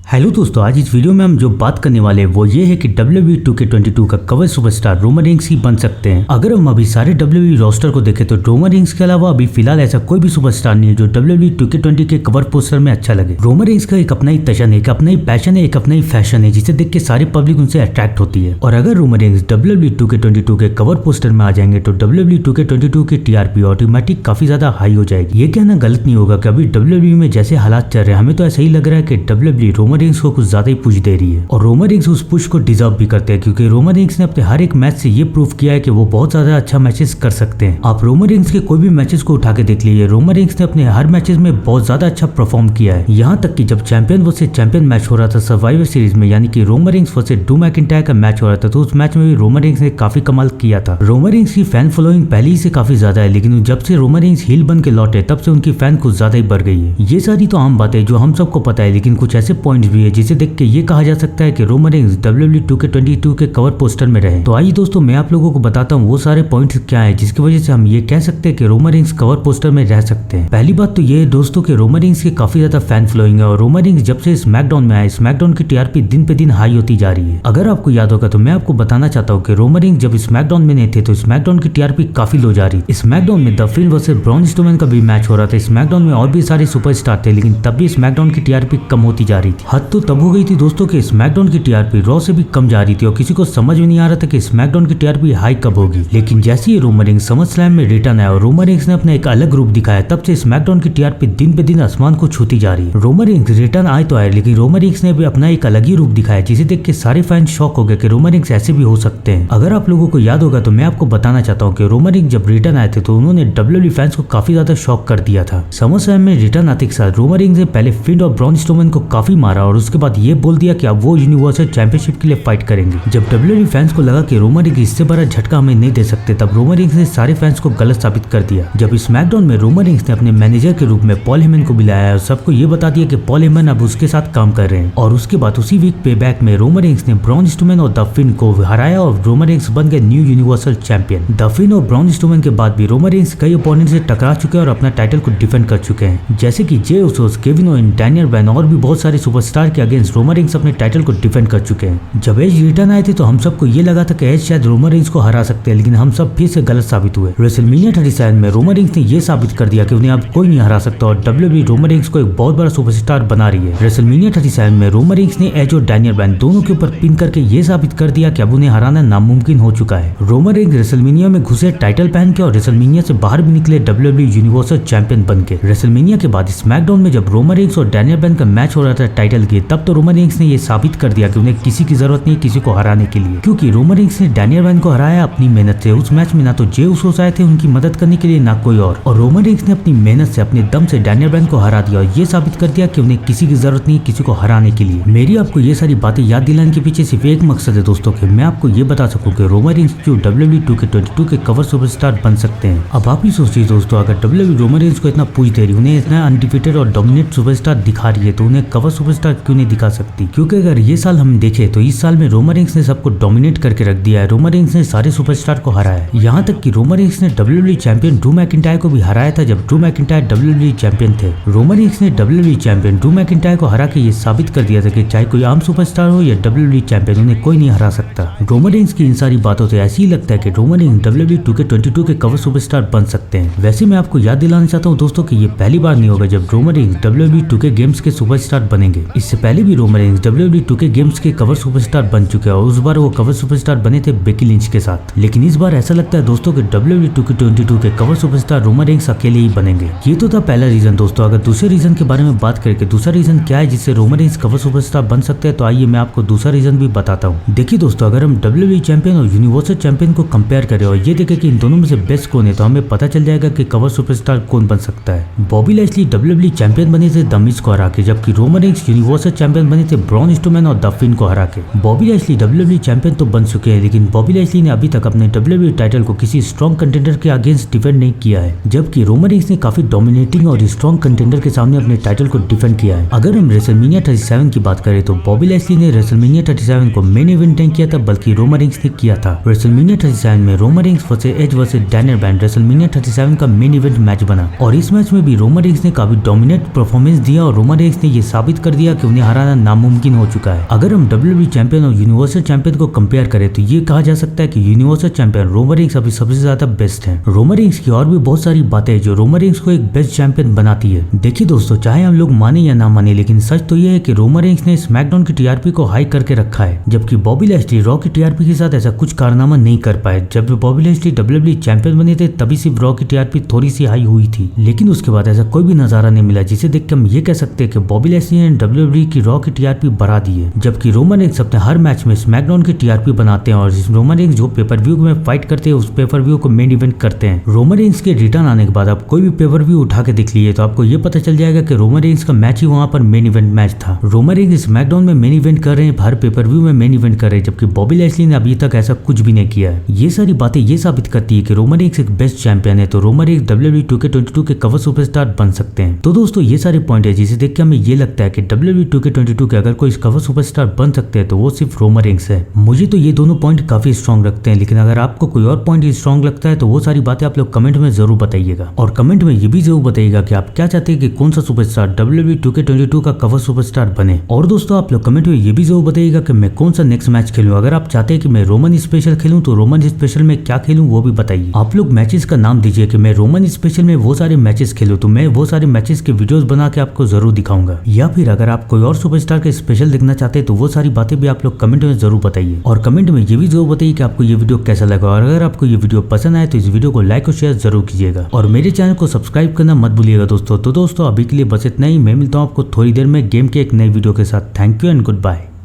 Hello दोस्तों, आज इस वीडियो में हम जो बात करने वाले हैं वो ये है कि WWE 2K22 का कवर सुपरस्टार रोमन रेंस ही बन सकते हैं। अगर हम अभी सारे WWE रोस्टर को देखें तो रोमन रेंस के अलावा अभी फिलहाल ऐसा कोई भी सुपरस्टार नहीं है जो WWE 2K20 के कवर पोस्टर में अच्छा लगे। रोमन रेंस का एक अपना ही टशन है, एक अपना ही पैशन है, एक अपना ही फैशन है जिसे देख के सारी पब्लिक उनसे अट्रैक्ट होती है। और अगर रोमन रेंस WWE 2K22 के कवर पोस्टर में आ जाएंगे तो WWE 2K22 की TRP ऑटोमेटिक काफी ज्यादा हाई हो जाएगी। ये कहना गलत नहीं होगा कि अभी WWE में जैसे हालात चल रहे हैं, हमें तो ऐसा ही लग रहा है कि WWE रोमन रेंस को कुछ ज्यादा ही पुश दे रही है और रोमन रेंस उस पुश को डिजर्व भी करते हैं, क्योंकि रोमन रेंस ने अपने हर एक मैच से ये प्रूव किया है कि वो बहुत ज्यादा अच्छा मैचेस कर सकते हैं। आप रोमन रेंस के कोई भी मैचेस को उठा के देख लीजिए, रोमन रेंस ने अपने हर मैचेस में बहुत ज्यादा अच्छा परफॉर्म किया है। यहाँ तक कि जब चैंपियन वर्सेस चैंपियन मैच हो रहा था सर्वाइवर सीरीज में, यानी कि Roman Reigns versus Drew McIntyre का मैच हो रहा था, तो उस मैच में भी रोमन रेंस ने काफी कमाल किया था। रोमन रेंस की फैन फॉलोइंग पहले ही से काफी ज्यादा है, लेकिन जब से रोमन रेंस हील बन के लौटे तब से उनकी फैन कुछ ज्यादा ही बढ़ गई है। ये सारी तो आम बातें जो हम सबको पता है, लेकिन कुछ ऐसे पॉइंट्स भी है जिसे देख के ये कहा जा सकता है कि रोमन रेंस WWE 2K22 के कवर पोस्टर में रहे। तो आइए दोस्तों, मैं आप लोगों को बताता हूँ वो सारे पॉइंट्स क्या है जिसकी वजह से हम ये कह सकते हैं कि रोमन रेंस कवर पोस्टर में रह सकते हैं। पहली बात तो ये है दोस्तों कि रोमन रेंस की काफी ज्यादा फैन फॉलोइंग है और रोमन रेंस जब से स्मैकडाउन में आए, स्मैकडाउन की TRP दिन पे दिन हाई होती जा रही है। अगर आपको याद होगा तो मैं आपको बताना चाहता हूँ कि रोमन रेंस जब स्मैकडाउन में नहीं थे तो स्मैकडाउन की TRP काफी लो जा रही। स्मैकडाउन में the Fiend versus Braun Strowman का भी मैच हो रहा था। स्मैकडाउन में और भी सारे सुपरस्टार थे, लेकिन तब भी स्मैकडाउन की TRP कम होती जा रही थी। हद तो तब हो गई थी दोस्तों कि स्मैकडाउन की TRP रॉ से भी कम जा रही थी और किसी को समझ में नहीं आ रहा था कि स्मैकडाउन की TRP हाई कब होगी। लेकिन जैसे ही रोमन रेंस समरस्लैम में रिटर्न आया और रोमन रेंस ने अपना एक अलग रूप दिखाया, तब से स्मैकडाउन की TRP दिन पे दिन आसमान को छूती जा रही है। रोमन रेंस रिटर्न आए तो आए, लेकिन रोमन रेंस ने भी अपना एक अलग ही रूप दिखाया जिसे देख के सारे फैन शॉक हो गए कि रोमन रेंस ऐसे भी हो सकते हैं। अगर आप लोगों को याद होगा तो मैं आपको बताना चाहता हूँ कि रोमन रेंस जब रिटर्न आए थे तो उन्होंने WWE फैंस को काफी ज्यादा शॉक कर दिया था। समरस्लैम में रिटर्न आते के साथ रोमन रेंस ने पहले फिन और ब्रॉन स्ट्रोमैन को काफी मारा और उसके बाद ये बोल दिया कि अब वो यूनिवर्सल चैंपियनशिप के लिए फाइट करेंगे। जब WWE फैंस को लगा कि रोमन रेंस इससे बड़ा झटका हमें नहीं दे सकते, तब रोमन रेंस ने सारे फैंस को गलत साबित कर दिया। जब स्मैकडाउन में रोमन रेंस ने अपने मैनेजर के रूप में पॉल हेमन को बुलाया और सबको ये बता दिया कि पॉल हेमन अब उसके साथ काम कर रहे हैं, और उसके बाद उसी वीक पे बैक में रोमन रेंस ने ब्रॉन स्ट्रोमैन और द फिन को हराया और रोमन रेंस बन गए new Universal champion. The Fiend और ब्रॉन स्ट्रोमैन के बाद भी रोमन रेंस कई ओपोनेंट से टकरा चुके हैं और अपना टाइटल को डिफेंड कर चुके हैं, जैसे कि Jey Usos, Kevin Owen, Daniel Bryan और भी बहुत सारे सुपरस्टार के अगेंस्ट रोमन रेंस अपने टाइटल को डिफेंड कर चुके हैं। जब एज रिटर्न आए थे तो हम सबको ये लगा था कि एज शायद रोमन रेंस को हरा सकते हैं, लेकिन हम सब फिर से गलत साबित हुए। रेसलमेनिया 37 में रोमन रेंस ने ये साबित कर दिया कि उन्हें अब कोई नहीं हरा सकता और WWE रोमन रेंस को एक बहुत बड़ा सुपरस्टार बना रही है। रेसलमेनिया 37 में रोमन रेंस ने एज और डैनियल ब्रायन दोनों के ऊपर पिन करके ये साबित कर दिया कि अब उन्हें हराना नामुमकिन हो चुका है। रोमन रेंस रेसलमेनिया में घुसे टाइटल पहन के और रेसलमेनिया से बाहर भी निकले WWE यूनिवर्सल चैंपियन बन के। रेसलमेनिया के बाद स्मैकडाउन में जब रोमन रेंस और डैनियल ब्रायन का मैच हो रहा था टाइटल के, तब तो रोमन रेंस ने ये साबित कर दिया कि उन्हें किसी की जरूरत नहीं किसी को हराने के लिए, क्योंकि रोमन रेंस ने डैनियल ब्रायन को हराया अपनी मेहनत से। उस मैच में ना तो जे उसोस आए थे उनकी मदद करने के लिए ना कोई और रोमन रेंस ने अपनी मेहनत से अपने दम से डैनियल ब्रायन को हरा दिया और ये साबित कर दिया कि उन्हें किसी की जरूरत नहीं किसी को हराने के लिए। मेरी आपको ये सारी बातें याद दिलाने के पीछे सिर्फ एक मकसद है दोस्तों कि मैं आपको ये बता सकूं कि रोमन रेंस जो WWE 2K22 के कवर सुपरस्टार बन सकते हैं। अब आप ही सोचिए दोस्तों, अगर WWE रोमन रेंस को इतना पुश दे रही, उन्हें इतना अनडिफिटेड और डोमिनेट सुपरस्टार दिखा रही है, तो उन्हें कवर सुपरस्टार क्यों नहीं दिखा सकती? क्योंकि अगर ये साल हम देखें तो इस साल में रोमन रेंस ने सबको डोमिनेट करके रख दिया है। रोमन रेंस ने सारे सुपरस्टार को हराया है, यहाँ तक कि रोमन रेंस ने WWE चैंपियन ड्रू मैकिंटायर को भी हराया था जब ड्रू मैकिंटायर WWE चैंपियन थे। रोमन रेंस ने WWE चैंपियन ड्रू मैकिंटायर को हरा के ये साबित कर दिया था कि चाहे कोई आम सुपरस्टार हो या WWE चैंपियन, उन्हें कोई नहीं हरा सकता। रोमन रेंस की इन सारी बातों से ऐसे ही लगता है कि रोमन रेंस WWE 2K22 के कवर सुपरस्टार बन सकते हैं। वैसे मैं आपको याद दिलाना चाहता हूँ दोस्तों कि ये पहली बार नहीं होगा जब Roman Reigns WWE 2K games के सुपरस्टार बनेंगे। इससे पहले भी Roman Reigns WWE 2K games के कवर सुपरस्टार बन चुके हैं और उस बार वो कवर सुपरस्टार बने थे बेकी लिंच के साथ। लेकिन इस बार ऐसा लगता है दोस्तों कि WWE 2K22 के कवर सुपरस्टार रोमन रेंस अकेले ही बनेंगे। ये तो था पहला रीजन दोस्तों। अगर दूसरे रीजन के बारे में बात करें कि दूसरा रीजन क्या है जिससे रोमन रेंस कवर सुपरस्टार बन सकते हैं, तो आइए मैं आपको दूसरा रीजन भी बताता हूँ। देखिए दोस्तों, अगर हम WWE चैंपियन और यूनिवर्सल चैंपियन को कंपेयर करें और ये देखें कि इन दोनों में से बेस्ट कौन है, तो हमें पता चल जाएगा कि कवर सुपरस्टार कौन बन सकता है। बॉबी लैशली WWE चैंपियन बने थे द मिज को हरा के, जबकि रोमन रेंस यूनिवर्सल चैंपियन बने थे ब्रॉन स्ट्रोमैन और द फिन को हरा के। बॉबी लैशली WWE चैंपियन तो बन चुके हैं, लेकिन बॉबी लैशली ने अभी तक अपने WWE टाइटल को किसी स्ट्रॉन्ग कंटेंडर के अगेंस्ट डिफेंड नहीं किया है, जबकि रोमन रेंस ने काफी डोमिनेटिंग और स्ट्रॉन्ग कंटेंडर के सामने अपने टाइटल को डिफेंड किया है। अगर हम रेसलमेनिया 37 की बात करें तो बॉबी लैशली ने रेसलमेनिया 37 को मेन इवेंट नहीं किया था, बल्कि रोमन रेंस ने किया था। रेसलमेनिया 37 में Roman Reigns versus Edge versus Daniel Bryan WrestleMania 37 का मेन इवेंट मैच बना और इस मैच में भी रोमन रेंस ने काफी डोमिनेट परफॉर्मेंस दिया और रोमन रेंस ने ये साबित कर दिया कि उन्हें हराना नामुमकिन हो चुका है। अगर हम WWE चैंपियन और यूनिवर्सल चैंपियन को कंपेयर करें तो ये कहा जा सकता है कि यूनिवर्सल चैंपियन रोमन रेंस अभी सबसे ज्यादा बेस्ट है। रोमन रेंस की और भी बहुत सारी बातें हैं जो रोमन रेंस को एक बेस्ट चैंपियन बनाती है। देखिए दोस्तों, चाहे हम लोग माने या ना माने, लेकिन सच तो ये है कि रोमन रेंस ने स्मैकडाउन की टीआरपी को हाई करके रखा है, जबकि बॉबी लैशली रॉ की टीआरपी के साथ ऐसा कुछ कारनामा नहीं कर पाए। जब बॉबी लैशली WWE चैंपियन बने थे तभी सिर्फ रॉ की टीआरपी थोड़ी सी हाई हुई थी, लेकिन उसके बाद ऐसा कोई भी नजारा नहीं मिला जिसे देख के हम ये कह सकते हैं कि बॉबी लैशली ने WWE की रॉ की टीआरपी बढ़ा दी है। जबकि रोमन रेंस अपने हर मैच में स्मैकडाउन की टीआरपी बनाते हैं और रोमन रेंस जो पेपर व्यू में फाइट करते हैं उस पेपर व्यू को मेन इवेंट करते हैं। रोमन रेंस के रिटर्न आने के बाद आप कोई भी पेपर व्यू उठा के देख लीजिए तो आपको ये पता चल जाएगा कि रोमन रेंस का मैच ही वहां पर मेन इवेंट मैच था। रोमन रेंस स्मैकडाउन में मेन इवेंट कर रहे हैं, हर पेपर व्यू में मेन इवेंट कर रहे हैं, जबकि बॉबी लैशली ने अभी तक ऐसा कुछ भी नहीं किया है। ये सारी बातें ये साबित करती है कि रोमन रेंस एक बेस्ट चैंपियन है, तो रोमन रेंस WWE 2K22 के कवर सुपरस्टार बन सकते हैं। तो दोस्तों ये सारे पॉइंट है जिसे देख के हमें ये लगता है कि WWE 2K22 के अगर कोई कवर सुपरस्टार बन सकते हैं तो वो सिर्फ रोमन रेंस है। मुझे तो ये दोनों पॉइंट काफी स्ट्रॉन्ग लगते हैं, लेकिन अगर आपको कोई और पॉइंट स्ट्रॉन्ग लगता है तो वो सारी बातें आप लोग कमेंट में जरूर बताइएगा। और कमेंट में ये भी जरूर बताइएगा कि आप क्या चाहते हैं कि कौन सा सुपरस्टार WWE 2K22 का कवर सुपरस्टार बने। और दोस्तों आप लोग कमेंट में ये भी जरूर बताइएगा कि मैं कौन सा नेक्स्ट मैच खेलूं। अगर आप चाहते हैं कि मैं रोमन स्पेशल खेलूं तो रोमन स्पेशल में क्या खेलूं वो भी बताइए। आप लोग मैचेस का नाम दीजिए कि मैं रोमन स्पेशल में वो सारे मैचेस खेलूं, तो मैं वो सारे मैचेस के वीडियोस बना के आपको जरूर दिखाऊंगा। या फिर अगर आप कोई और सुपरस्टार के स्पेशल देखना चाहते हैं तो वो सारी बातें भी आप लोग कमेंट में जरूर बताइए। और कमेंट में ये भी जरूर बताइए कि आपको ये वीडियो कैसा लगा, और अगर आपको ये वीडियो पसंद आए तो इस वीडियो को लाइक और शेयर जरूर कीजिएगा और मेरे चैनल को सब्सक्राइब करना मत भूलिएगा दोस्तों। तो दोस्तों अभी के लिए बस इतना ही, मैं मिलता हूँ आपको थोड़ी देर में गेम के एक नई वीडियो के साथ। Thank you and good bye.